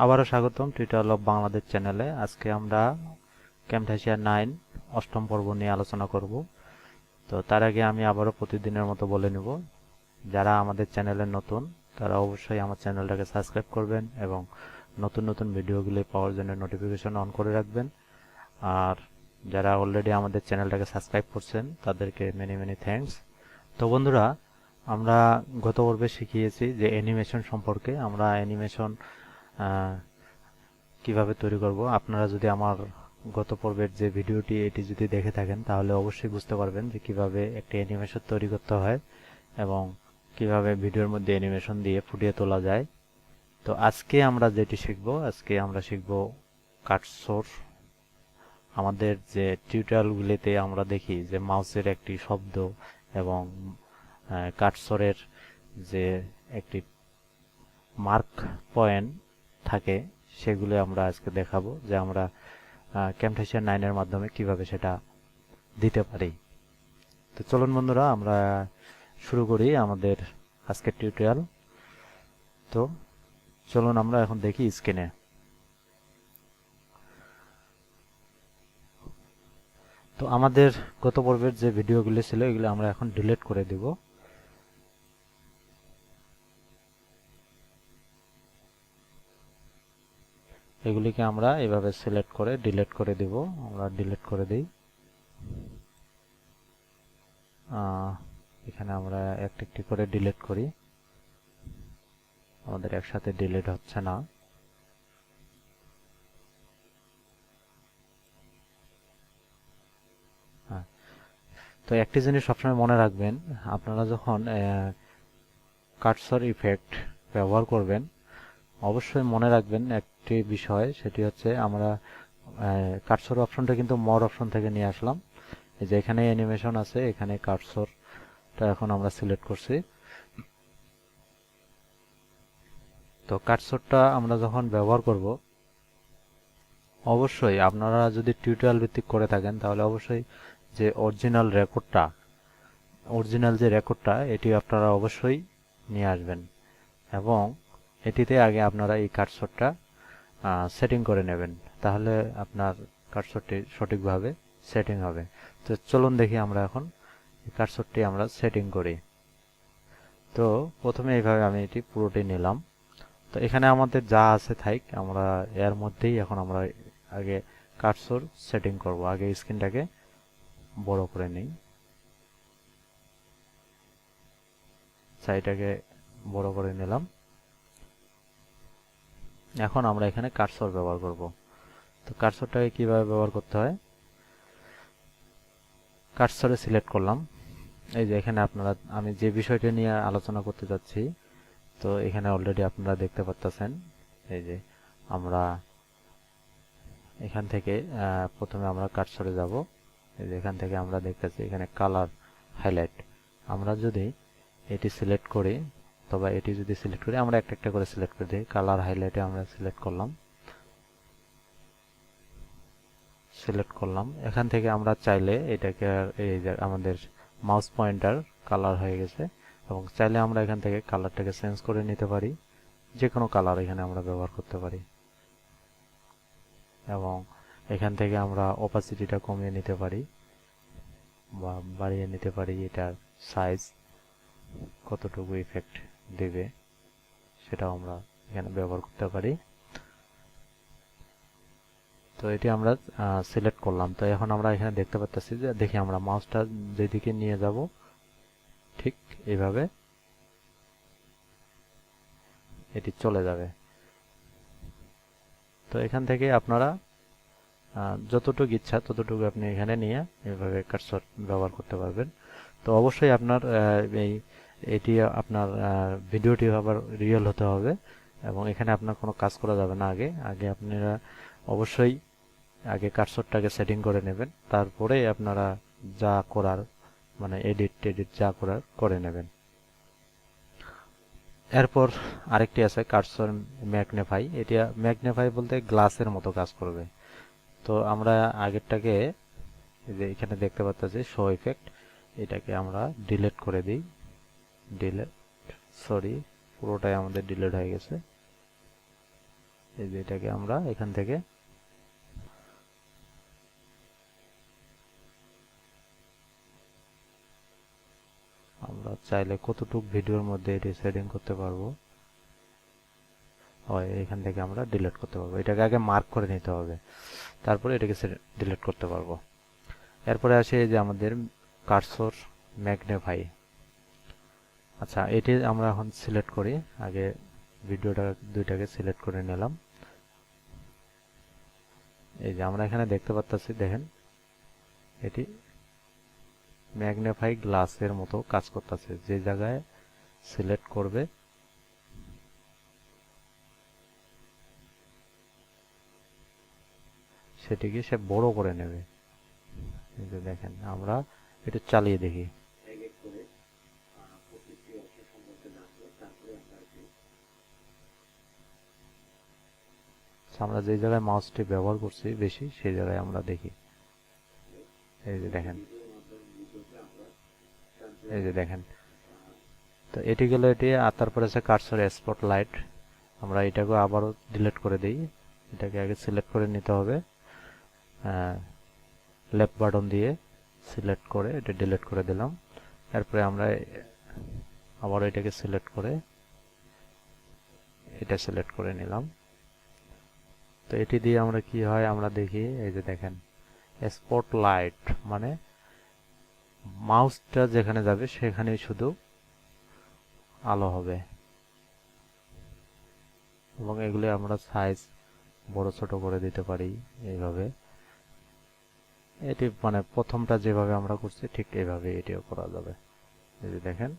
আবারও স্বাগতম tutorial of Bangladesh চ্যানেলে। আজকে আমরা ক্যামটাসিয়া 9 অষ্টম পর্ব নিয়ে আলোচনা করব। তো তার আগে আমি আবারও প্রতিদিনের মতো বলে নেব, যারা আমাদের চ্যানেলে নতুন তারা অবশ্যই আমার চ্যানেলটাকে সাবস্ক্রাইব করবেন এবং নতুন নতুন ভিডিওগুলি পাওয়ার জন্য নোটিফিকেশন অন করে রাখবেন। আর যারা অলরেডি আমাদের চ্যানেলটাকে সাবস্ক্রাইব করছেন তাদেরকে মেনি মেনি থ্যাঙ্কস। তো বন্ধুরা, আমরা গত পর্বে শিখিয়েছি যে অ্যানিমেশন সম্পর্কে। আমরা অ্যানিমেশন কিভাবে তৈরি করব। আপনারা যদি আমার গত পর্বের যে ভিডিওটি এটি যদি দেখে থাকেন তাহলে অবশ্যই বুঝতে পারবেন যে কিভাবে একটি অ্যানিমেশন তৈরি করতে হয় এবং কিভাবে ভিডিওর মধ্যে অ্যানিমেশন দিয়ে ফুটিয়ে তোলা যায়। তো আজকে আমরা যেটি শিখব, আজকে আমরা শিখব কাটসোর। আমাদের যে টিউটোরিয়ালগুলিতে আমরা দেখি যে মাউসের একটি শব্দ এবং কাটসোরের যে একটি মার্ক পয়েন্ট থাকে, সেগুলো আমরা আজকে দেখাবো যে আমরা ক্যামটাসিয়া 9 এর মাধ্যমে কিভাবে সেটা দিতে পারি। তো চলুন বন্ধুরা, আমরা শুরু করি আমাদের আজকের টিউটোরিয়াল। তো চলুন আমরা এখন দেখি স্ক্রিনে। তো আমাদের গত পর্বের যে ভিডিওগুলো ছিল এগুলো আমরা এখন ডিলিট করে দিব। এগুলিকে আমরা এভাবে সিলেক্ট করে ডিলিট করে দিব। আমরা ডিলিট করে দিই। এখানে আমরা একটি একটি করে ডিলিট করি, আমাদের একসাথে ডিলিট হচ্ছে না। তো একটি জিনিস সবসময় মনে রাখবেন, আপনারা যখন কার্সর ইফেক্ট ব্যবহার করবেন অবশ্যই মনে রাখবেন একটি বিষয়, সেটি হচ্ছে আমরা কার্সর অপশনটা কিন্তু মোর অপশন থেকে নিয়ে আসলাম। এই যে এখানে অ্যানিমেশন আছে, এখানে কার্সরটা এখন আমরা সিলেক্ট করছি। তো কার্সরটা আমরা যখন ব্যবহার করব অবশ্যই আপনারা যদি টিউটোরিয়াল ভিত্তিক করে থাকেন তাহলে অবশ্যই যে অরিজিনাল যে রেকর্ডটা এটি আপনারা অবশ্যই নিয়ে আসবেন এবং এটিতে আগে আপনারা এই কার্সরটা সেটিং করে নেবেন, তাহলে আপনার কার্সরটি সঠিকভাবে সেটিং হবে। তো চলুন দেখি আমরা এখন কার্সরটি আমরা সেটিং করি। তো প্রথমে এইভাবে আমি এটি পুরোটি নিলাম। তো এখানে আমাদের যা আছে থাক, আমরা এর মধ্যেই এখন আমরা আগে কার্সর সেটিং করব। আগে স্ক্রিনটাকে বড় করে নিই, সাইডটাকে বড় করে নিলাম। এখন আমরা এখানে কার্সর ব্যবহার করব। তো কার্সরটাকে কিভাবে ব্যবহার করতে হয়, কার্সরে সিলেক্ট করলাম। এই যে এখানে আপনারা আমি যে বিষয়টা নিয়ে আলোচনা করতে যাচ্ছি, তো এখানে অলরেডি আপনারা দেখতে পাচ্ছেন। এই যে আমরা এখান থেকে প্রথমে আমরা কার্সরে যাব। এই যে এখান থেকে আমরা দেখতেছি এখানে কালার হাইলাইট। আমরা যদি এটি সিলেক্ট করি, তবে এটি যদি সিলেক্ট করি, আমরা একটা একটা করে সিলেক্ট করে দিই। কালার হাইলাইটে আমরা সিলেক্ট করলাম। এখান থেকে আমরা চাইলে এটাকে এই যে আমাদের মাউস পয়েন্টার কালার হয়ে গেছে এবং চাইলে আমরা এখান থেকে কালারটাকে চেঞ্জ করে নিতে পারি। যে কোনো কালার এখানে আমরা ব্যবহার করতে পারি এবং এখান থেকে আমরা অপাসিটিটা কমিয়ে নিতে পারি বা বাড়িয়ে নিতে পারি। এটার সাইজ কতটুকু ইফেক্ট দেবে সেটাও আমরা এখানে ব্যবহার করতে পারি। তো এটি আমরা সিলেক্ট করলাম। তো এখন আমরা এখানে দেখতে পাচ্ছি যে দেখি আমরা মাউসটা যেদিকে নিয়ে যাব ঠিক এইভাবে এটি চলে যাবে। তো এখান থেকে আপনারা যতটুকু ইচ্ছা ততটুকু আপনি এখানে নিয়ে এভাবে কার্সর ব্যবহার করতে পারবেন। তো অবশ্যই আপনার এটি আপনার ভিডিওটি আবার রিয়েল হতে হবে এবং এখানে আপনার কোনো কাজ করা যাবে না। আগে আপনারা অবশ্যই আগে কার্সরটাকে সেটিং করে নেবেন, তারপরে আপনারা যা করার মানে এডিট যা করার করে নেবেন। এরপর আরেকটি আছে কার্সর ম্যাগনিফাই। এটি ম্যাগনিফাই বলতে গ্লাসের মতো কাজ করবে। তো আমরা আগেরটাকে যে এখানে দেখতে পাচ্ছি শো ইফেক্ট, এটাকে আমরা ডিলিট করে দিই। পুরোটাই আমাদের ডিলিট হয়ে গেছে। এই যে এটাকে আমরা এখান থেকে আমরা চাইলে কতটুকু ভিডিওর মধ্যে এটি সেটিং করতে পারবো, হয় এখান থেকে আমরা ডিলিট করতে পারবো। এটাকে আগে মার্ক করে নিতে হবে, তারপরে এটাকে ডিলিট করতে পারবো। এরপরে আসে যে আমাদের কার্সর ম্যাগনিফাই। আচ্ছা, এটি আমরা এখন সিলেক্ট করি। আগে ভিডিওটা দুইটাকে সিলেক্ট করে নিলাম। এই যে আমরা এখানে দেখতে পাচ্ছি, দেখেন এটি ম্যাগনিফাই গ্লাসের মতো কাজ করতেছে। যে জায়গায় সিলেক্ট করবে সেটিকে সে বড় করে নেবে। এই যে দেখেন, আমরা এটা চালিয়ে দেখি। আমরা যে জায়গায় মাউসটি ব্যবহার করছি বেশি, সেই জায়গায় আমরা দেখি। এই যে দেখেন, এই যে দেখেন। তো এটি গেল এটি। আর তারপরে আছে কার্সর স্পটলাইট। আমরা এটাকে আবারও ডিলিট করে দিই। এটাকে আগে সিলেক্ট করে নিতে হবে, লেফট বাটন দিয়ে সিলেক্ট করে এটা ডিলিট করে দিলাম। এরপরে আমরা আবার এটাকে সিলেক্ট করে এটা সিলেক্ট করে নিলাম। তো এটি দিয়ে আমরা কি হয় আমরা দেখি। এই যে দেখেন, স্পটলাইট মানে মাউসটা যেখানে যাবে সেখানেই শুধু আলো হবে। এবং এগুলি আমরা সাইজ বড় ছোট করে দিতে পারি এইভাবে। এটি মানে প্রথমটা যেভাবে আমরা করছি ঠিক এইভাবে এটিও করা যাবে। এই যে দেখেন,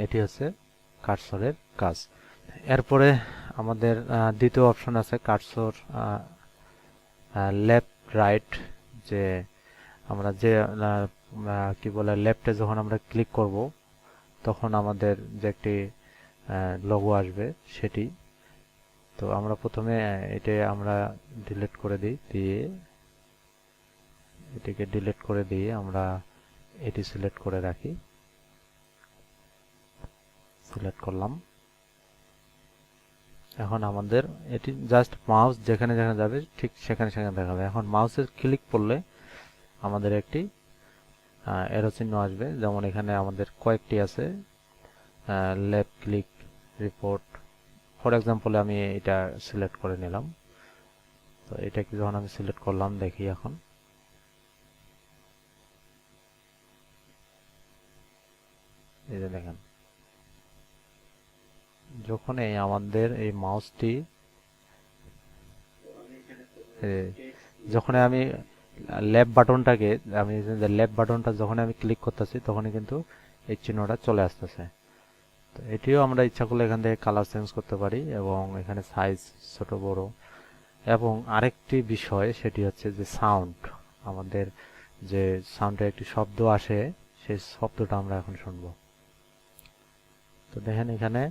এটি হচ্ছে কার্সরের কাজ। এরপরে আমাদের দ্বিতীয় অপশন আছে কার্সর লেফট রাইট। যে আমরা যে কি বলে লেফটে যখন আমরা ক্লিক করব তখন আমাদের যে একটি লোগো আসবে সেটি। তো আমরা প্রথমে এটা আমরা ডিলিট করে দিই, দিয়ে এটিকে ডিলিট করে দিয়ে আমরা এটি সিলেক্ট করে রাখি। সিলেক্ট করলাম। এখন আমাদের এটি জাস্ট মাউস যেখানে যেখানে যাবে ঠিক সেখানে সেখানে দেখাবে। এখন মাউসের ক্লিক করলে আমাদের একটি এরো চিহ্ন আসবে। যেমন এখানে আমাদের কয়েকটি আছে, left click, report. For example আমি এটা সিলেক্ট করে নিলাম। তো এটাকে যখন আমি সিলেক্ট করলাম, দেখি এখন এই যে দেখেন, যখন এই আমাদের এই মাউসটি যখন আমি লেফট বাটনটাকে আমি লেফট বাটনটা যখন আমি ক্লিক করতেছি তখনই কিন্তু এই চিহ্নটা চলে আসতেছে। তো এটিও আমরা ইচ্ছা করলে এখান থেকে কালার চেঞ্জ করতে পারি এবং এখানে সাইজ ছোট বড়। এবং আরেকটি বিষয় সেটি হচ্ছে যে সাউন্ড। আমাদের যে সাউন্ডের একটি শব্দ আসে সেই শব্দটা আমরা এখন শুনবো। তো দেখেন এখানে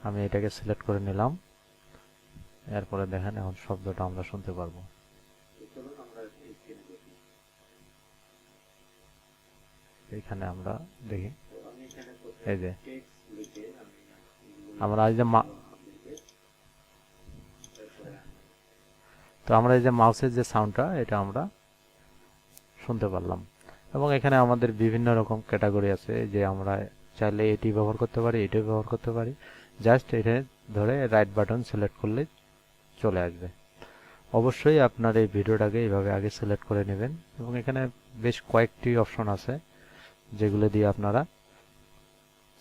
আমি এটাকে সিলেক্ট করে নিলাম। এরপরে দেখেন এখন শব্দটা আমরা শুনতে পারবো। এখানে আমরা দেখি, এই যে আমরা এই যে তো আমরা এই যে মাউসের যে সাউন্ডটা এটা আমরা শুনতে পারলাম। এবং এখানে আমাদের বিভিন্ন রকম ক্যাটাগরি আছে, যে আমরা চাইলে এটি ব্যবহার করতে পারি, এটিও ব্যবহার করতে পারি। জাস্ট এটা ধরে রাইট বাটন সিলেক্ট করলে চলে আসবে। অবশ্যই আপনার এই ভিডিওটাকে এইভাবে আগে সিলেক্ট করে নেবেন। এবং এখানে বেশ কয়েকটি অপশন আছে যেগুলো দিয়ে আপনারা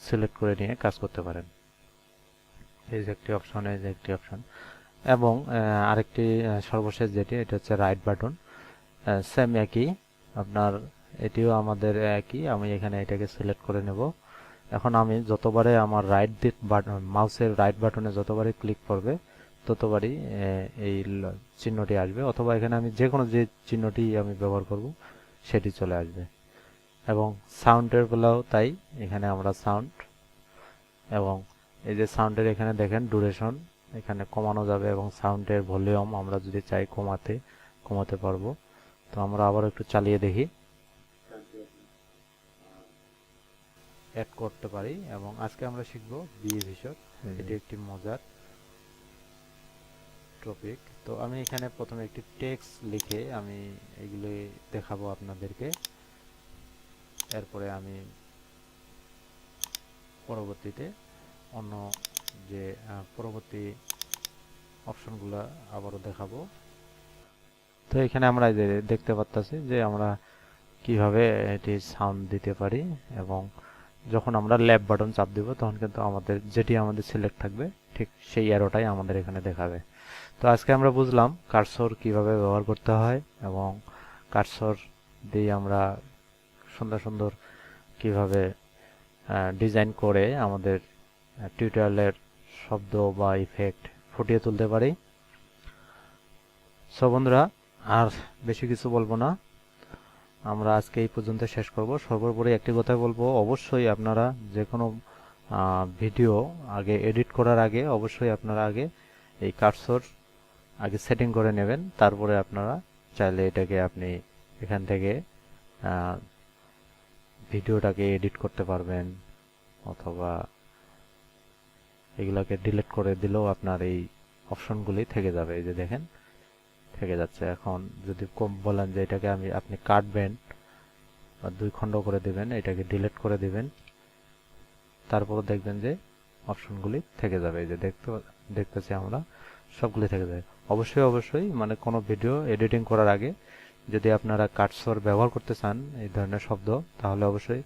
সিলেক্ট করে নিয়ে কাজ করতে পারেন। এই যে একটি অপশন, এই যে একটি অপশন। এবং আরেকটি সর্বশেষ যেটি, এটা হচ্ছে রাইট বাটন। সেম একই আপনার, এটিও আমাদের একই। আমি এখানে এটাকে সিলেক্ট করে নেব। এখন আমি যতবারে আমার মাউসের রাইট বাটনে যতবারই ক্লিক করবে ততবারই এই চিহ্নটি আসবে, অথবা এখানে আমি যে কোনো যে চিহ্নটি আমি ব্যবহার করব সেটি চলে আসবে। এবং সাউন্ডের বেলাও তাই। এখানে আমরা সাউন্ড, এবং এই যে সাউন্ডের এখানে দেখেন ডিউরেশন এখানে কমানো যাবে, এবং সাউন্ডের ভলিউম আমরা যদি চাই কমাতে পারবো। তো আমরা আবার একটু চালিয়ে দেখি। অ্যাড করতে পারি। এবং আজকে আমরা শিখব বিএ ভিশন, এটি একটি মজার টপিক। তো আমি এখানে প্রথমে একটি টেক্সট লিখে আমি এগুলি দেখাবো আপনাদেরকে। এরপরে আমি পরবর্তীতে অন্য যে পরবর্তী অপশনগুলো আবারও দেখাবো। তো এখানে আমরা যে দেখতে পাচ্ছি যে আমরা কিভাবে এটি সাউন্ড দিতে পারি, এবং যখন আমরা ল্যাব বাটন চাপ দিব তখন কিন্তু আমাদের যেটি আমাদের সিলেক্ট থাকবে ঠিক সেই অ্যারোটাই আমাদের এখানে দেখাবে। তো আজকে আমরা বুঝলাম কার্সর কিভাবে ব্যবহার করতে হয়, এবং কার্সর দিয়ে আমরা সুন্দর সুন্দর কিভাবে ডিজাইন করে আমাদের টিউটোরিয়ালের শব্দ বা ইফেক্ট ফুটিয়ে তুলতে পারি। সো বন্ধুরা, আর বেশি কিছু বলবো না, আমরা আজকে এই পর্যন্ত শেষ করব। সর্বোপরি একটি কথা বলবো, অবশ্যই আপনারা যে কোনো ভিডিও আগে এডিট করার আগে অবশ্যই আপনারা আগে এই কার্সর আগে সেটিং করে নেবেন। তারপরে আপনারা চাইলে এটাকে আপনি এখান থেকে ভিডিওটাকে এডিট করতে পারবেন, অথবা এগুলাকে ডিলিট করে দিলেও আপনার এই অপশনগুলি থেকে যাবে। এই যে দেখেন থেকে যাচ্ছে। এখন যদি কম বলেন যে এটাকে আপনি কাটবেন বা 2 খণ্ড করে দিবেন, এটাকে ডিলিট করে দিবেন, তারপর দেখবেন যে অপশনগুলি থেকে যাবে। এই যে দেখতেছি আমরা সবগুলি থেকে যাবে। অবশ্যই মানে কোনো ভিডিও এডিটিং করার আগে যদি আপনারা কাটসর ব্যবহার করতে চান এই ধরনের শব্দ, তাহলে অবশ্যই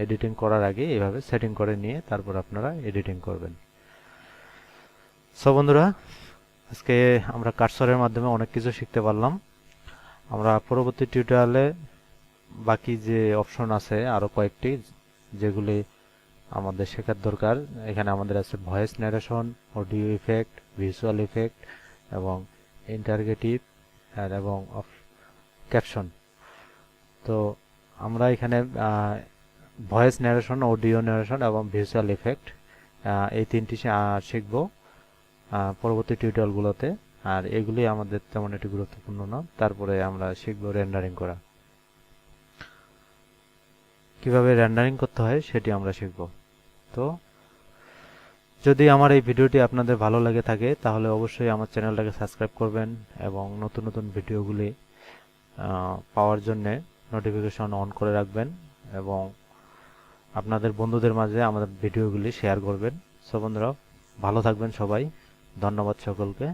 এডিটিং করার আগে এইভাবে সেটিং করে নিয়ে তারপর আপনারা এডিটিং করবেন। সো বন্ধুরা, আজকে আমরা কাটসরের মাধ্যমে অনেক কিছু শিখতে পারলাম। আমরা পরবর্তী টিউটোরিয়ালে বাকি যে অপশন আছে আরো কয়েকটি যেগুলি আমাদের শেখার দরকার। এখানে আমাদের আছে voice narration, audio effect, visual effect, এবং ইন্টারগেটিভ এবং ক্যাপশন। তো আমরা এখানে ভয়েস ন্যারেশন, অডিও ন্যারেশন এবং ভিজুয়াল ইফেক্ট এই তিনটি শিখব পরবর্তী টিউটোরিয়ালগুলোতে। আর এগুলি আমাদের তেমন একটি গুরুত্বপূর্ণ না। তারপরে আমরা শিখব রেন্ডারিং করা, কিভাবে রেন্ডারিং করতে হয় সেটি আমরা শিখব। তো যদি আমার এই ভিডিওটি আপনাদের ভালো লাগে থাকে তাহলে অবশ্যই আমার চ্যানেলটাকে সাবস্ক্রাইব করবেন, এবং নতুন নতুন ভিডিওগুলি পাওয়ার জন্য নোটিফিকেশন অন করে রাখবেন, এবং আপনাদের বন্ধুদের মাঝে আমাদের ভিডিওগুলি শেয়ার করবেন। সো বন্ধুরা, ভালো থাকবেন সবাই। ধন্যবাদ সকলকে।